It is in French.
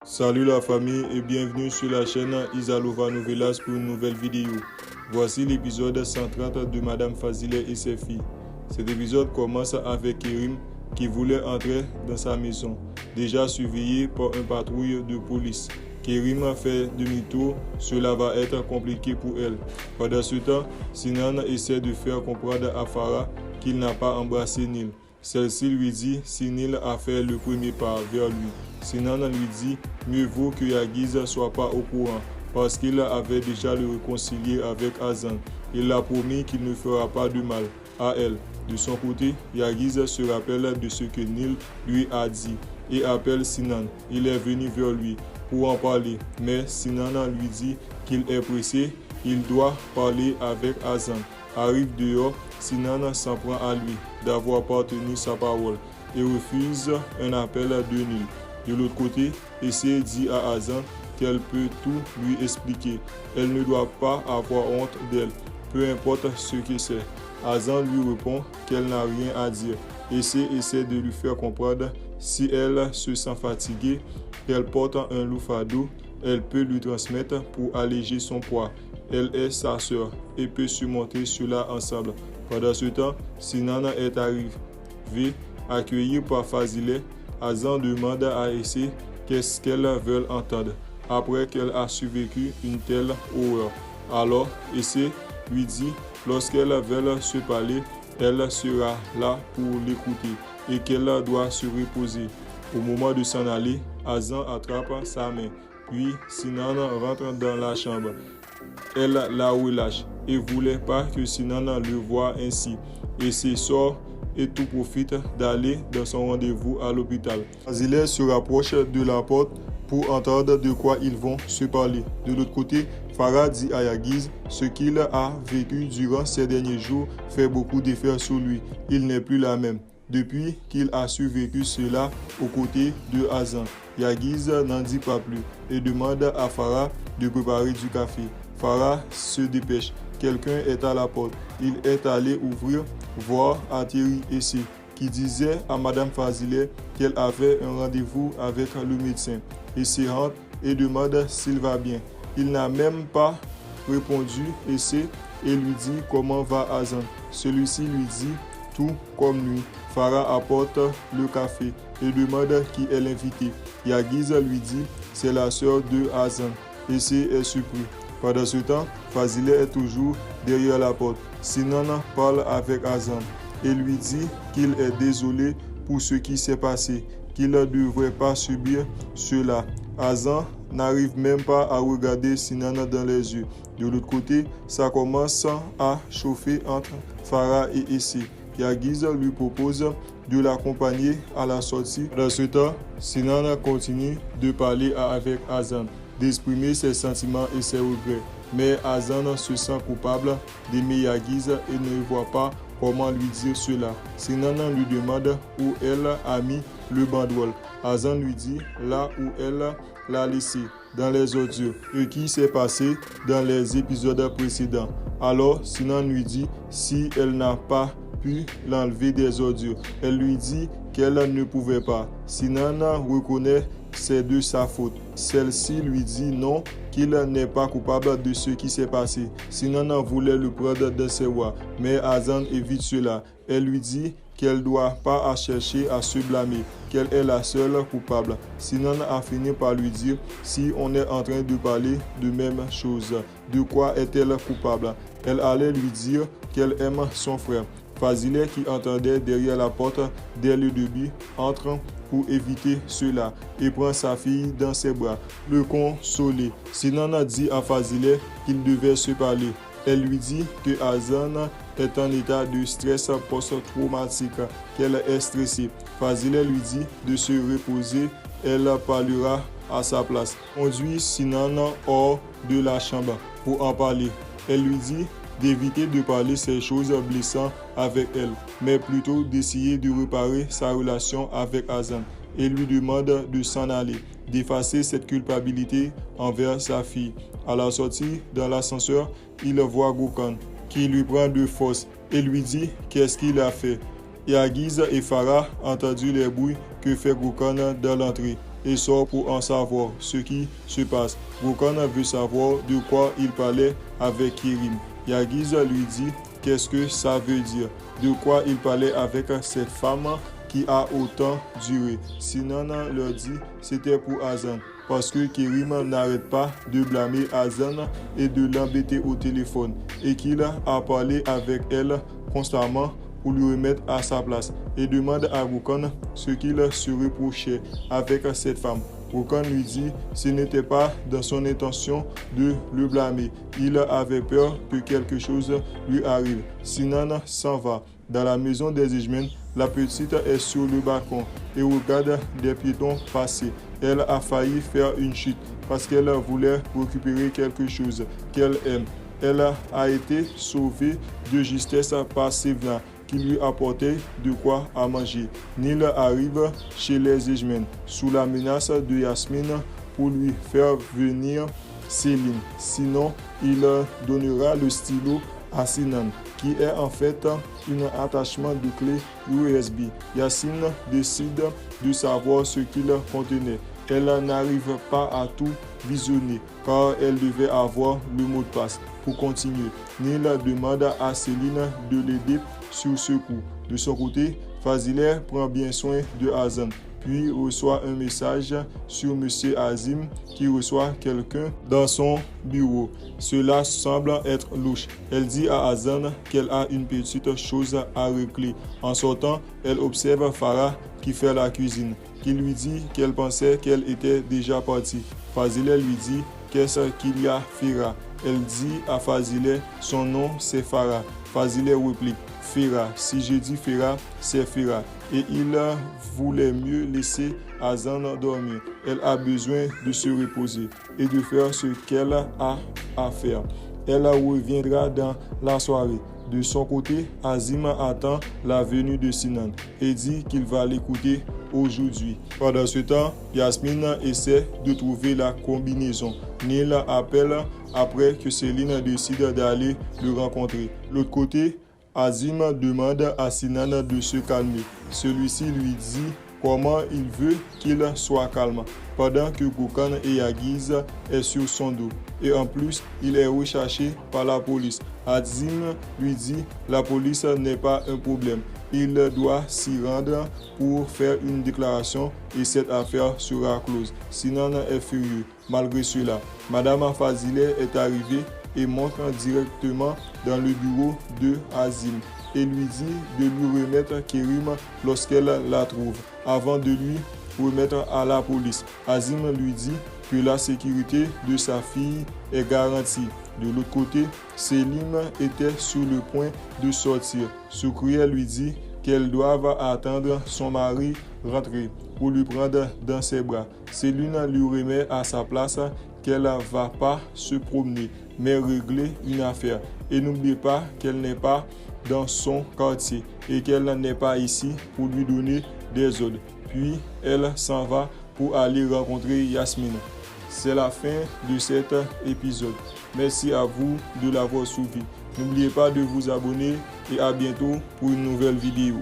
Salut la famille et bienvenue sur la chaîne Isalova Novelas pour une nouvelle vidéo. Voici l'épisode 130 de Madame Fazile et ses filles. Cet épisode commence avec Kerim qui voulait entrer dans sa maison, déjà surveillé par une patrouille de police. Kerim fait demi-tour, cela va être compliqué pour elle. Pendant ce temps, Sinan essaie de faire comprendre à Farah qu'il n'a pas embrassé Nil. Celle-ci lui dit si Nil a fait le premier pas vers lui. Sinan lui dit mieux vaut que Yagiz ne soit pas au courant parce qu'il avait déjà le réconcilié avec Azan. Il a promis qu'il ne fera pas de mal à elle. De son côté, Yagiz se rappelle de ce que Nil lui a dit et appelle Sinan. Il est venu vers lui pour en parler, mais Sinan lui dit qu'il est pressé, il doit parler avec Azan. Arrive dehors, Sinan s'en prend à lui d'avoir pas tenu sa parole et refuse un appel de Nil. De l'autre côté, Essay dit à Azan qu'elle peut tout lui expliquer. Elle ne doit pas avoir honte d'elle, peu importe ce que c'est. Azan lui répond qu'elle n'a rien à dire. Essay essaie de lui faire comprendre si elle se sent fatiguée, qu'elle porte un loup fardeau, elle peut lui transmettre pour alléger son poids. Elle est sa sœur et peut surmonter cela ensemble. Pendant ce temps, Sinan est arrivé, accueilli par Fazile. Azan demande à Essay qu'est-ce qu'elle veut entendre après qu'elle a survécu une telle horreur. Alors, Essay lui dit lorsqu'elle veut se parler, elle sera là pour l'écouter et qu'elle doit se reposer. Au moment de s'en aller, Azan attrape sa main, puis Sinan rentre dans la chambre. Elle la relâche et voulait pas que Sinan le voie ainsi. Essay sort et tout profite d'aller dans son rendez-vous à l'hôpital. Fazile se rapproche de la porte pour entendre de quoi ils vont se parler. De l'autre côté, Farah dit à Yagiz ce qu'il a vécu durant ces derniers jours fait beaucoup d'effet sur lui. Il n'est plus la même depuis qu'il a survécu cela aux côtés de Azan. Yagiz n'en dit pas plus et demande à Farah de préparer du café. Farah se dépêche. Quelqu'un est à la porte. Il est allé ouvrir, voir Thierry Essay, qui disait à Madame Fazile qu'elle avait un rendez-vous avec le médecin. Essay rentre et demande s'il va bien. Il n'a même pas répondu Essay et lui dit comment va Azan. Celui-ci lui dit tout comme lui. Farah apporte le café et demande qui est l'invité. Yagiz lui dit c'est la sœur de Azan. Essay est surpris. Pendant ce temps, Fazile est toujours derrière la porte. Sinan parle avec Azan et lui dit qu'il est désolé pour ce qui s'est passé, qu'il ne devrait pas subir cela. Azan n'arrive même pas à regarder Sinan dans les yeux. De l'autre côté, ça commence à chauffer entre Farah et Essay. Yagiz lui propose de l'accompagner à la sortie. Dans ce temps, Sinan continue de parler avec Azan, d'exprimer ses sentiments et ses regrets. Mais Azan se sent coupable d'aimer Yagiz et ne voit pas comment lui dire cela. Sinan lui demande où elle a mis le banderole. Azan lui dit là où elle l'a laissé, dans les ordures, et qui s'est passé dans les épisodes précédents. Alors Sinan lui dit si elle n'a pas pu l'enlever des ordures. Elle lui dit qu'elle ne pouvait pas. Sinan reconnaît c'est de sa faute. Celle-ci lui dit non, qu'il n'est pas coupable de ce qui s'est passé. Sinan voulait le prendre dans ses bras, mais Azan évite cela. Elle lui dit qu'elle ne doit pas chercher à se blâmer, qu'elle est la seule coupable. Sinan a fini par lui dire si on est en train de parler de même chose, de quoi est-elle coupable? Elle allait lui dire qu'elle aime son frère. Fazile, qui entendait derrière la porte dès le début, entre pour éviter cela et prend sa fille dans ses bras, le consoler. Sinan dit à Fazile qu'il devait se parler. Elle lui dit que Azan est en état de stress post-traumatique, qu'elle est stressée. Fazile lui dit de se reposer, elle parlera à sa place. Conduit Sinan hors de la chambre pour en parler. Elle lui dit d'éviter de parler ces choses blessantes avec elle, mais plutôt d'essayer de réparer sa relation avec Azan et lui demande de s'en aller, d'effacer cette culpabilité envers sa fille. À la sortie, dans l'ascenseur, il voit Gokhan qui lui prend de force et lui dit qu'est-ce qu'il a fait. Yagiz et Farah ont entendu les bruits que fait Gokhan dans l'entrée et sort pour en savoir ce qui se passe. Gokhan veut savoir de quoi il parlait avec Kerim. Yaguiz lui dit qu'est-ce que ça veut dire, de quoi il parlait avec cette femme qui a autant duré. Sinan leur dit c'était pour Azan, parce que Kerim n'arrête pas de blâmer Azan et de l'embêter au téléphone, et qu'il a parlé avec elle constamment pour lui remettre à sa place, et demande à Gokhan ce qu'il se reprochait avec cette femme. Gokhan lui dit que ce n'était pas dans son intention de le blâmer. Il avait peur que quelque chose lui arrive. Sinan s'en va. Dans la maison des Ijmen, la petite est sur le balcon et regarde des piétons passer. Elle a failli faire une chute parce qu'elle voulait récupérer quelque chose qu'elle aime. Elle a été sauvée de justesse par Sevna, qui lui apportait de quoi à manger. Nil arrive chez les Ijmen sous la menace de Yasmine pour lui faire venir Céline. Sinon, il donnera le stylo à Sinan, qui est en fait un attachement de clé USB. Yasmine décide de savoir ce qu'il contenait. Elle n'arrive pas à tout visionner car elle devait avoir le mot de passe pour continuer. Nil demande à Céline de l'aider sur ce coup. De son côté, Fazile prend bien soin de Azan, puis reçoit un message sur M. Azim qui reçoit quelqu'un dans son bureau. Cela semble être louche. Elle dit à Azan qu'elle a une petite chose à régler. En sortant, elle observe Farah qui fait la cuisine, qui lui dit qu'elle pensait qu'elle était déjà partie. Fazile lui dit qu'est-ce qu'il y a Fira. Elle dit à Fazile son nom c'est Farah. Fazile réplique Fira. Si je dis Fira, c'est Fira. Et il voulait mieux laisser Azan dormir. Elle a besoin de se reposer et de faire ce qu'elle a à faire. Elle reviendra dans la soirée. De son côté, Azim attend la venue de Sinan et dit qu'il va l'écouter aujourd'hui. Pendant ce temps, Yasmine essaie de trouver la combinaison. Nil appelle après que Céline décide d'aller le rencontrer. De l'autre côté, Azim demande à Sinan de se calmer. Celui-ci lui dit comment il veut qu'il soit calme, pendant que Gokhan et Yaguiz est sur son dos. Et en plus, il est recherché par la police. Azim lui dit la police n'est pas un problème. Il doit s'y rendre pour faire une déclaration et cette affaire sera close. Sinan est furieux. Malgré cela, Madame Fazile est arrivée et montre directement dans le bureau de Azim et lui dit de lui remettre Kerim lorsqu'elle la trouve, avant de lui remettre à la police. Azim lui dit que la sécurité de sa fille est garantie. De l'autre côté, Selim était sur le point de sortir. Soukria lui dit qu'elle doit attendre son mari rentrer pour lui prendre dans ses bras. Céline lui remet à sa place qu'elle ne va pas se promener, mais régler une affaire. Et n'oubliez pas qu'elle n'est pas dans son quartier et qu'elle n'est pas ici pour lui donner des ordres. Puis elle s'en va pour aller rencontrer Yasmine. C'est la fin de cet épisode. Merci à vous de l'avoir suivi. N'oubliez pas de vous abonner et à bientôt pour une nouvelle vidéo.